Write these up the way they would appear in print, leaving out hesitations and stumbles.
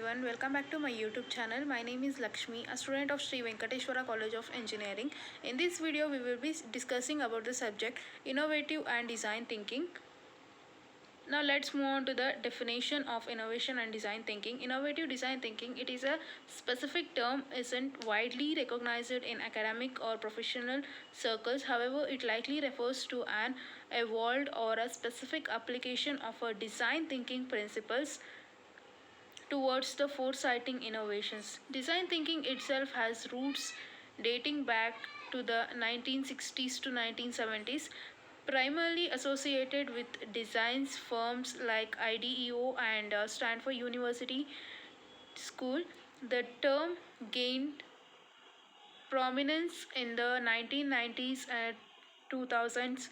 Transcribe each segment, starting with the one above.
everyone, welcome back to my YouTube channel. My name is Lakshmi, a student of Sri Venkateshwara College of Engineering. In this video, we will be discussing about the subject innovative and design thinking. Now let's move on to the definition of innovation and design thinking. Innovative design thinking, it is a specific term, isn't widely recognized in academic or professional circles. However, it likely refers to an evolved or a specific application of a design thinking principles towards the foresighting innovations. Design thinking itself has roots dating back to the 1960s to 1970s, primarily associated with designs firms like IDEO and Stanford University School. The term gained prominence in the 1990s and 2000s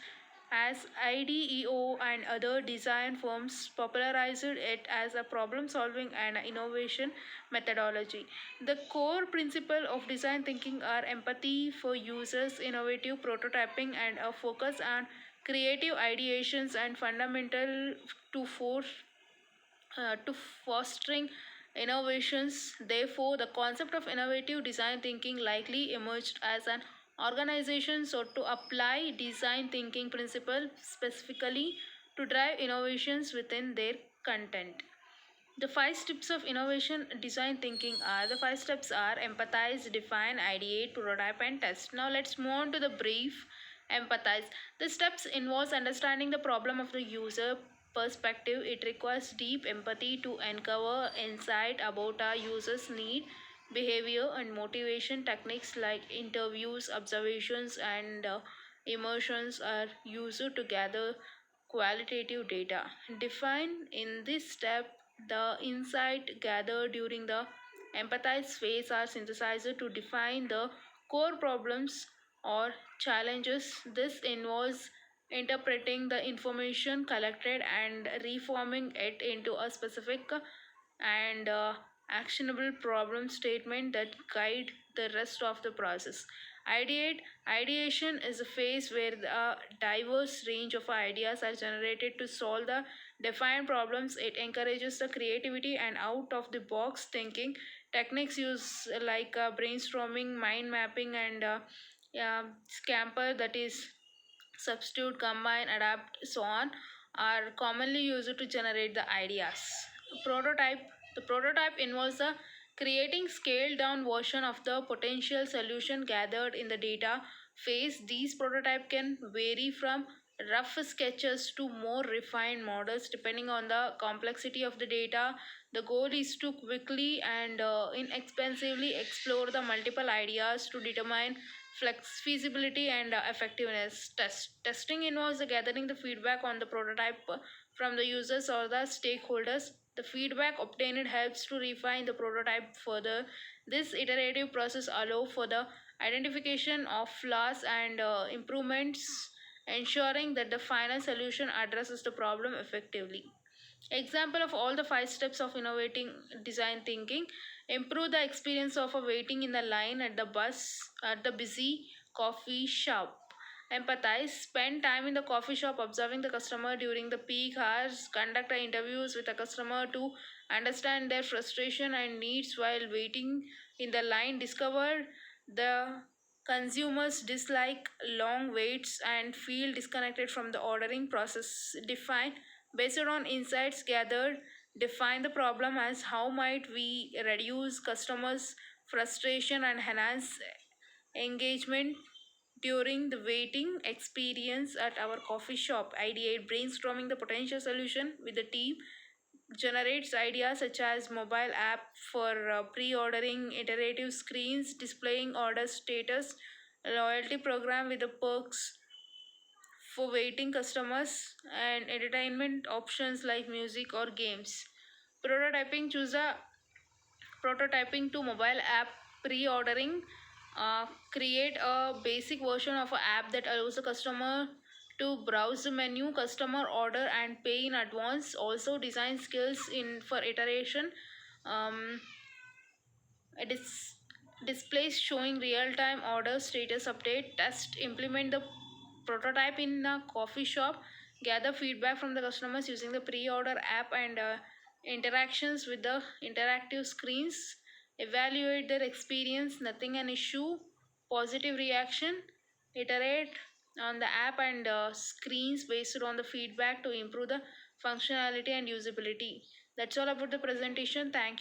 as IDEO and other design firms popularized it as a problem solving and innovation methodology. The core principle of design thinking are empathy for users, innovative prototyping, and a focus on creative ideations and fundamental to to fostering innovations. Therefore, the concept of innovative design thinking likely emerged as an organization so to apply design thinking principle specifically to drive innovations within their content. The five steps of innovation design thinking are the five steps are empathize, define, ideate, prototype, and test. Now let's move on to the brief. Empathize. The steps involves understanding the problem of the user perspective. It requires deep empathy to uncover insight about our user's need, behavior, and motivation. Techniques like interviews, observations, and emotions are used to gather qualitative data. Define. In this step, the insight gathered during the empathize phase are synthesized to define the core problems or challenges. This involves interpreting the information collected and reforming it into a specific and actionable problem statement that guide the rest of the process. Ideation is a phase where a diverse range of ideas are generated to solve the defined problems. It encourages the creativity and out of the box thinking. Techniques used like brainstorming, mind mapping, and scamper, that is substitute, combine, adapt, so on, are commonly used to generate the ideas. Prototype. The prototype involves the creating scaled down version of the potential solution gathered in the data phase. These prototype can vary from rough sketches to more refined models depending on the complexity of the data. The goal is to quickly and inexpensively explore the multiple ideas to determine feasibility and effectiveness. Testing involves the gathering the feedback on the prototype from the users or the stakeholders. The feedback obtained helps to refine the prototype further. This iterative process allows for the identification of flaws and improvements, ensuring that the final solution addresses the problem effectively. Example of all the five steps of innovating design thinking: improve the experience of a waiting in the line at the bus at the busy coffee shop. Empathize, spend time in the coffee shop observing the customer during the peak hours. Conduct interviews with a customer to understand their frustration and needs while waiting in the line. Discover the consumers dislike long waits and feel disconnected from the ordering process. Define, based on insights gathered, define the problem as how might we reduce customers frustration and enhance engagement during the waiting experience at our coffee shop. Ideate, brainstorming the potential solution with the team, generates ideas such as mobile app for pre-ordering, iterative screens displaying order status, loyalty program with the perks for waiting customers, and entertainment options like music or games. Prototyping, choose a prototyping to mobile app pre-ordering. Create a basic version of an app that allows the customer to browse the menu, customer order, and pay in advance. Also design skills in for iteration. um, it is displays showing real-time order status update. Test, implement the prototype in a coffee shop, gather feedback from the customers using the pre-order app, and interactions with the interactive screens, evaluate their experience, nothing an issue, positive reaction, iterate on the app and screens based on the feedback to improve the functionality and usability. That's all about the presentation. Thank you.